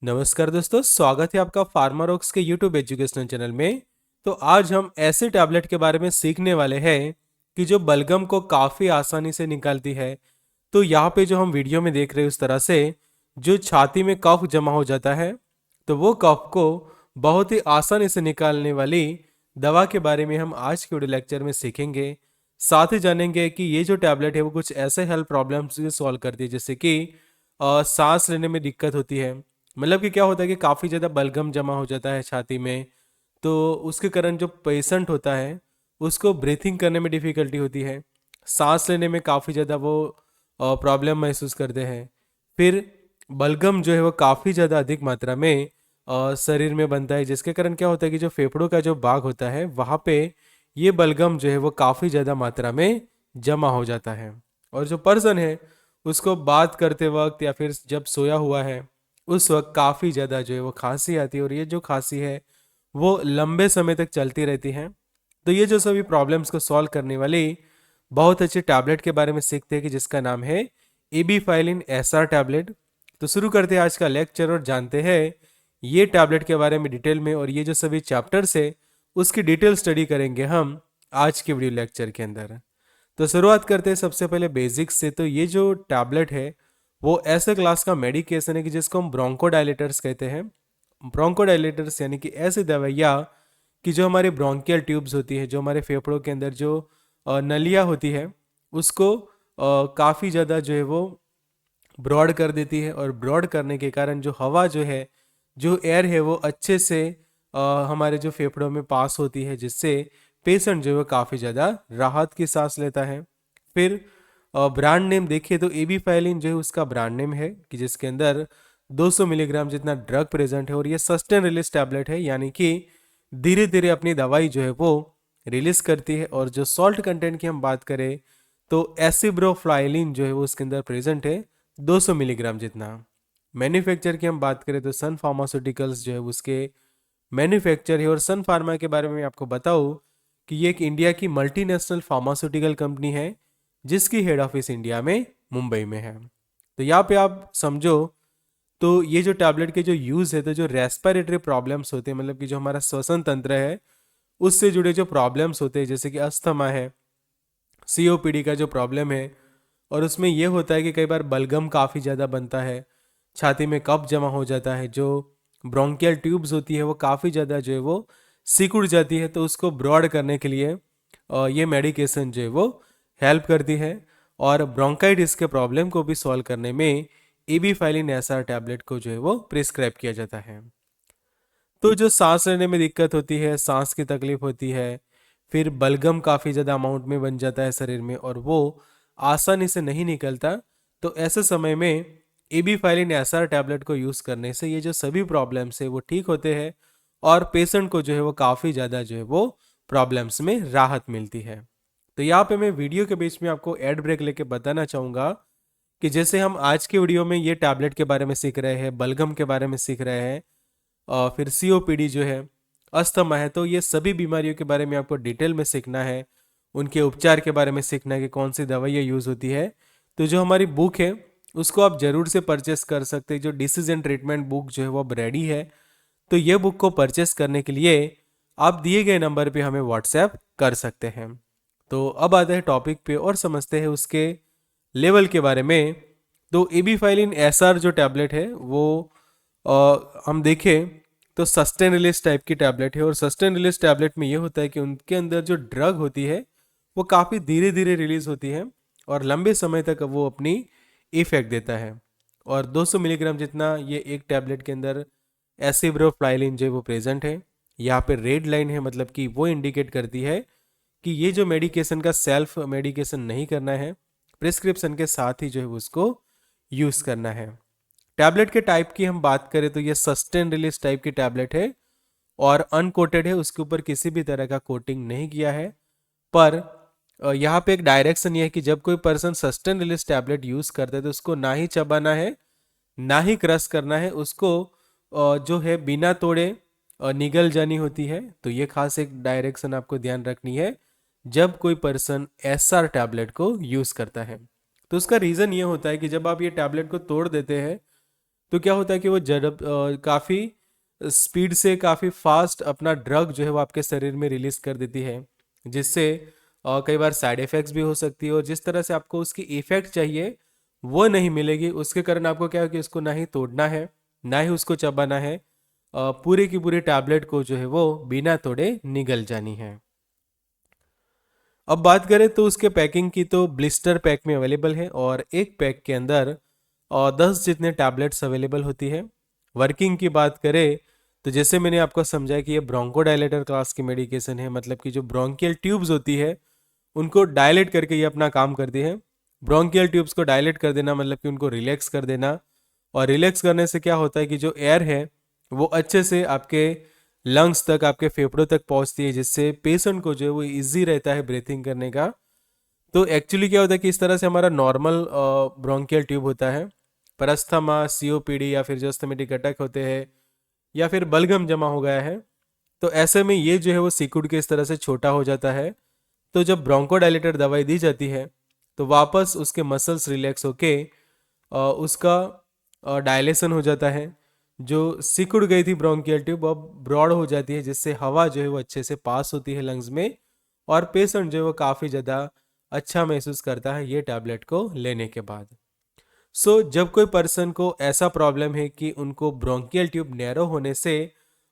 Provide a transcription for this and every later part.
नमस्कार दोस्तों, स्वागत है आपका फार्मारोक्स के यूट्यूब एजुकेशनल चैनल में। तो आज हम ऐसे टैबलेट के बारे में सीखने वाले हैं कि जो बलगम को काफ़ी आसानी से निकालती है। तो यहाँ पे जो हम वीडियो में देख रहे हैं उस तरह से जो छाती में कफ जमा हो जाता है, तो वो कफ को बहुत ही आसानी से निकालने वाली दवा के बारे में हम आज के वीडियो लेक्चर में सीखेंगे। साथ ही जानेंगे कि ये जो टैबलेट है वो कुछ ऐसे हेल्थ प्रॉब्लम्स सॉल्व करती है, जैसे कि सांस लेने में दिक्कत होती है। मतलब कि क्या होता है कि काफ़ी ज़्यादा बलगम जमा हो जाता है छाती में, तो उसके कारण जो पेशेंट होता है उसको ब्रीथिंग करने में डिफ़िकल्टी होती है, सांस लेने में काफ़ी ज़्यादा वो प्रॉब्लम महसूस करते हैं। फिर बलगम जो है वो काफ़ी ज़्यादा अधिक मात्रा में शरीर में बनता है, जिसके कारण क्या होता है कि जो फेफड़ों का जो भाग होता है वहाँ पे ये बलगम जो है वो काफ़ी ज़्यादा मात्रा में जमा हो जाता है। और जो पर्सन है उसको बात करते वक्त या फिर जब सोया हुआ है उस वक्त काफ़ी ज़्यादा जो है वो खांसी आती है, और ये जो खांसी है वो लंबे समय तक चलती रहती है। तो ये जो सभी प्रॉब्लम्स को सॉल्व करने वाली बहुत अच्छे टैबलेट के बारे में सीखते हैं कि जिसका नाम है एबीफाइलिन एसआर टैबलेट। तो शुरू करते हैं आज का लेक्चर और जानते हैं ये टैबलेट के बारे में डिटेल में, और ये जो सभी चैप्टर्स है उसकी डिटेल स्टडी करेंगे हम आज के वीडियो लेक्चर के अंदर। तो शुरुआत करते हैं सबसे पहले बेसिक्स से। तो ये जो टैबलेट है वो ऐसे क्लास का मेडिकेशन है कि जिसको हम ब्रोंकोडायलेटर्स कहते हैं। ब्रोंकोडायलेटर्स यानी कि ऐसी दवाइयाँ कि जो हमारे ब्रोंकियल ट्यूब्स होती है, जो हमारे फेफड़ों के अंदर जो नलियाँ होती है उसको काफ़ी ज़्यादा जो है वो ब्रॉड कर देती है, और ब्रॉड करने के कारण जो हवा जो है, जो एयर है वो अच्छे से हमारे जो फेफड़ों में पास होती है, जिससे पेशेंट जो है वो काफ़ी ज़्यादा राहत की सांस लेता है। फिर ब्रांड नेम देखिए तो एबीफाइलिन जो है उसका ब्रांड नेम है कि जिसके अंदर 200 मिलीग्राम जितना ड्रग प्रेजेंट है, और ये सस्टेन रिलीज टैबलेट है, यानी कि धीरे धीरे अपनी दवाई जो है वो रिलीज करती है। और जो सॉल्ट कंटेंट की हम बात करें तो एसिब्रोफ्लाइलिन जो है वो उसके अंदर प्रेजेंट है 200 मिलीग्राम जितना। मैन्युफैक्चर की हम बात करें तो सन फार्मास्यूटिकल्स जो है उसके मैन्युफैक्चर है। और सन फार्मा के बारे में मैं आपको बताऊं कि ये एक इंडिया की मल्टीनेशनल फार्मास्यूटिकल कंपनी है जिसकी हेड ऑफिस इंडिया में मुंबई में है। तो यहाँ पे आप समझो, तो ये जो टैबलेट के जो यूज़ है, तो जो रेस्पिरेटरी प्रॉब्लम्स होते हैं, मतलब कि जो हमारा श्वसन तंत्र है उससे जुड़े जो प्रॉब्लम्स होते हैं, जैसे कि अस्थमा है, सीओपीडी का जो प्रॉब्लम है, और उसमें ये होता है कि कई बार बलगम काफ़ी ज़्यादा बनता है, छाती में कफ जमा हो जाता है, जो ब्रोंकियल ट्यूब्स होती है वो काफ़ी ज़्यादा जो है वो सिकुड़ जाती है, तो उसको ब्रॉड करने के लिए ये मेडिकेशन जो है वो हेल्प करती है। और ब्रोंकाइटिस के प्रॉब्लम को भी सॉल्व करने में एबीफाइलिन एसआर टैबलेट को जो है वो प्रिस्क्राइब किया जाता है। तो जो सांस लेने में दिक्कत होती है, सांस की तकलीफ होती है, फिर बलगम काफ़ी ज़्यादा अमाउंट में बन जाता है शरीर में और वो आसानी से नहीं निकलता, तो ऐसे समय में एबीफाइलिन एसआर टैबलेट को यूज़ करने से ये जो सभी प्रॉब्लम्स है वो ठीक होते हैं, और पेशेंट को जो है वो काफ़ी ज़्यादा जो है वो प्रॉब्लम्स में राहत मिलती है। तो यहाँ पे मैं वीडियो के बीच में आपको एड ब्रेक लेके बताना चाहूँगा कि जैसे हम आज के वीडियो में ये टैबलेट के बारे में सीख रहे हैं, बलगम के बारे में सीख रहे हैं, और फिर सीओपीडी जो है, अस्थमा है, तो ये सभी बीमारियों के बारे में आपको डिटेल में सीखना है, उनके उपचार के बारे में सीखना है कि कौन सी दवाइयाँ यूज़ होती है। तो जो हमारी बुक है उसको आप ज़रूर से परचेस कर सकते हैं। जो डिसीज एंड ट्रीटमेंट बुक जो है वो अब रेडी है, तो ये बुक को परचेस करने के लिए आप दिए गए नंबर पे हमें व्हाट्सएप कर सकते हैं। तो अब आते हैं टॉपिक पे और समझते हैं उसके लेवल के बारे में। तो एबीफाइलिन एसआर जो टैबलेट है वो हम देखें तो सस्टेन रिलीज टाइप की टैबलेट है, और सस्टेन रिलीज टैबलेट में ये होता है कि उनके अंदर जो ड्रग होती है वो काफ़ी धीरे धीरे रिलीज होती है, और लंबे समय तक वो अपनी इफेक्ट देता है। और 200 मिलीग्राम जितना ये एक टैबलेट के अंदर एसिब्रोफ्लाइलिन जो है वो प्रेजेंट है। यहाँ पे रेड लाइन है, मतलब कि वो इंडिकेट करती है कि ये जो मेडिकेशन का सेल्फ मेडिकेशन नहीं करना है, प्रिस्क्रिप्शन के साथ ही जो है उसको यूज़ करना है। टैबलेट के टाइप की हम बात करें तो ये सस्टेन रिलीज टाइप की टैबलेट है, और अनकोटेड है, उसके ऊपर किसी भी तरह का कोटिंग नहीं किया है। पर यहाँ पे एक डायरेक्शन ये है कि जब कोई person sustain release tablet use करता है तो उसको ना ही चबाना है ना ही क्रश करना है, उसको जो है बिना तोड़े निगल जानी होती है। तो ये खास एक डायरेक्शन आपको ध्यान रखनी है जब कोई पर्सन एसआर टैबलेट को यूज़ करता है। तो उसका रीज़न ये होता है कि जब आप ये टैबलेट को तोड़ देते हैं तो क्या होता है कि वो काफ़ी स्पीड से काफ़ी फास्ट अपना ड्रग जो है वो आपके शरीर में रिलीज कर देती है, जिससे कई बार साइड इफ़ेक्ट्स भी हो सकती है, और जिस तरह से आपको उसकी इफ़ेक्ट चाहिए वो नहीं मिलेगी। उसके कारण आपको क्या है कि उसको ना ही तोड़ना है ना ही उसको चबाना है, पूरी की पूरी टैबलेट को जो है वो बिना तोड़े निगल जानी है। अब बात करें तो उसके पैकिंग की, तो ब्लिस्टर पैक में अवेलेबल है और एक पैक के अंदर 10 जितने टैबलेट्स अवेलेबल होती है। वर्किंग की बात करें तो जैसे मैंने आपको समझाया कि ये ब्रोंकोडायलेटर क्लास की मेडिकेशन है, मतलब कि जो ब्रोंकियल ट्यूब्स होती है उनको डायलेट करके ये अपना काम करती है। ब्रोंकियल ट्यूब्स को डायलेट कर देना मतलब कि उनको रिलैक्स कर देना, और रिलैक्स करने से क्या होता है कि जो एयर है वो अच्छे से आपके लंग्स तक, आपके फेफड़ों तक पहुंचती है, जिससे पेशेंट को जो है वो इजी रहता है ब्रीथिंग करने का। तो एक्चुअली क्या होता है कि इस तरह से हमारा नॉर्मल ब्रोंकियल ट्यूब होता है, पर अस्थमा, सीओपीडी या फिर जो अस्थमेटिक अटैक होते हैं या फिर बलगम जमा हो गया है, तो ऐसे में ये जो है वो सिकुड़ के इस तरह से छोटा हो जाता है। तो जब ब्रोंकोडायलेटर दवाई दी जाती है तो वापस उसके मसल्स रिलैक्स होके उसका डायलेशन हो जाता है। जो सिकुड़ गई थी ब्रोंकियल ट्यूब अब ब्रॉड हो जाती है, जिससे हवा जो है वो अच्छे से पास होती है लंग्स में, और पेशेंट जो है वो काफ़ी ज़्यादा अच्छा महसूस करता है ये टैबलेट को लेने के बाद। जब कोई पर्सन को ऐसा प्रॉब्लम है कि उनको ब्रोंकियल ट्यूब नैरो होने से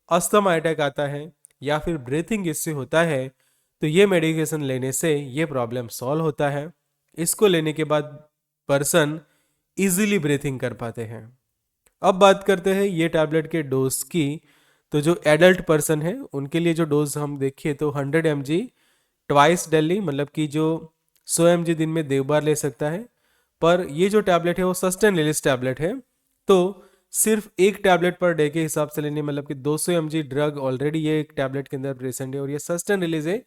अस्थमा अटैक आता है या फिर ब्रीथिंग इससे होता है, तो ये मेडिकेशन लेने से ये प्रॉब्लम सॉल्व होता है। इसको लेने के बाद पर्सन इजीली ब्रीथिंग कर पाते हैं। अब बात करते हैं ये टैबलेट के डोज की। तो जो एडल्ट पर्सन है उनके लिए जो डोज हम देखिए तो 100 mg ट्वाइस डेली, मतलब कि जो 100 mg दिन में 2 बार ले सकता है। पर ये जो टैबलेट है वो सस्टेन रिलीज टैबलेट है, तो सिर्फ एक टैबलेट पर डे के हिसाब से लेनी, मतलब कि 200 mg ड्रग ऑलरेडी ये एक टैबलेट के अंदर प्रेजेंट है, और ये सस्टेन रिलीज है,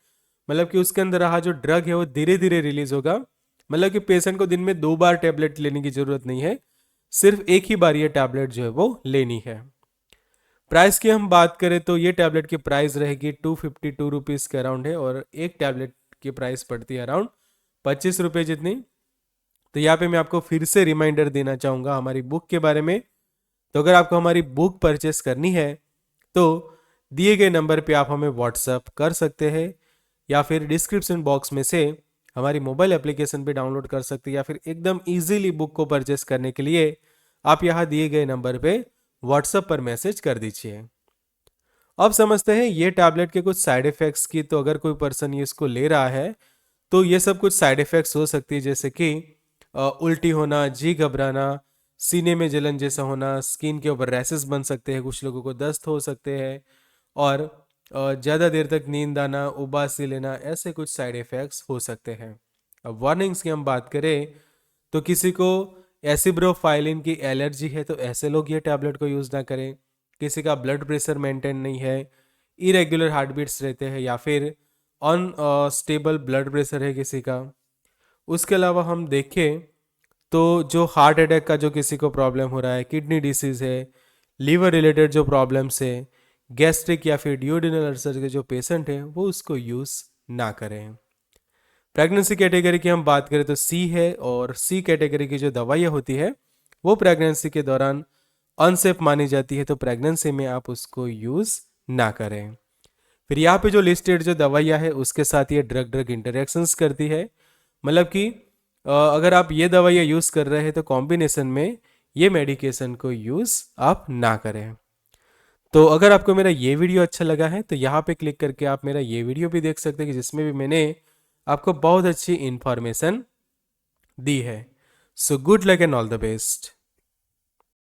मतलब कि उसके अंदर रहा जो ड्रग है वो धीरे धीरे रिलीज होगा। मतलब कि पेशेंट को दिन में 2 बार टैबलेट लेने की जरूरत नहीं है, सिर्फ एक ही बार ये टैबलेट जो है वो लेनी है। प्राइस की हम बात करें तो ये टैबलेट की प्राइस रहेगी 252 रुपीज़ के अराउंड है, और एक टैबलेट की प्राइस पड़ती है अराउंड 25 रुपये जितनी। तो यहाँ पे मैं आपको फिर से रिमाइंडर देना चाहूँगा हमारी बुक के बारे में। तो अगर आपको हमारी बुक परचेस करनी है तो दिए गए नंबर पे आप हमें व्हाट्सअप कर सकते हैं, या फिर डिस्क्रिप्शन बॉक्स में से हमारी मोबाइल एप्लीकेशन पे डाउनलोड कर सकते हैं, या फिर एकदम इजीली बुक को परचेस करने के लिए आप यहाँ दिए गए नंबर पे व्हाट्सएप पर मैसेज कर दीजिए। अब समझते हैं ये टैबलेट के कुछ साइड इफ़ेक्ट्स की। तो अगर कोई पर्सन ये इसको ले रहा है तो ये सब कुछ साइड इफ़ेक्ट्स हो सकती है, जैसे कि उल्टी होना, जी घबराना, सीने में जलन जैसा होना, स्किन के ऊपर रैसेस बन सकते हैं, कुछ लोगों को दस्त हो सकते हैं, और ज़्यादा देर तक नींद आना, उबासी लेना, ऐसे कुछ साइड इफ़ेक्ट्स हो सकते हैं। अब वार्निंग्स की हम बात करें तो किसी को एसिब्रोफाइलिन की एलर्जी है तो ऐसे लोग ये टैबलेट को यूज़ ना करें। किसी का ब्लड प्रेशर मेंटेन नहीं है, इरेगुलर हार्ट बीट्स रहते हैं, या फिर अनस्टेबल ब्लड प्रेशर है किसी का। उसके अलावा हम देखें तो जो हार्ट अटैक का जो किसी को प्रॉब्लम हो रहा है, किडनी डिसीज़ है, लीवर रिलेटेड जो प्रॉब्लम्स है, गैस्ट्रिक या फिर डिओडिनल अल्सर के जो पेशेंट हैं वो उसको यूज़ ना करें। प्रेगनेंसी कैटेगरी की हम बात करें तो सी है, और सी कैटेगरी की जो दवाइयाँ होती है वो प्रेगनेंसी के दौरान अनसेफ मानी जाती है, तो प्रेगनेंसी में आप उसको यूज़ ना करें। फिर यहाँ पे जो लिस्टेड जो दवाइयाँ है उसके साथ ये ड्रग ड्रग इंटरेक्शंस करती है, मतलब कि अगर आप ये दवाइयाँ यूज़ कर रहे हैं तो कॉम्बिनेशन में ये मेडिकेशन को यूज़ आप ना करें। तो अगर आपको मेरा ये वीडियो अच्छा लगा है तो यहाँ पे क्लिक करके आप मेरा ये वीडियो भी देख सकते हैं कि जिसमें भी मैंने आपको बहुत अच्छी इंफॉर्मेशन दी है। So good luck and all the best.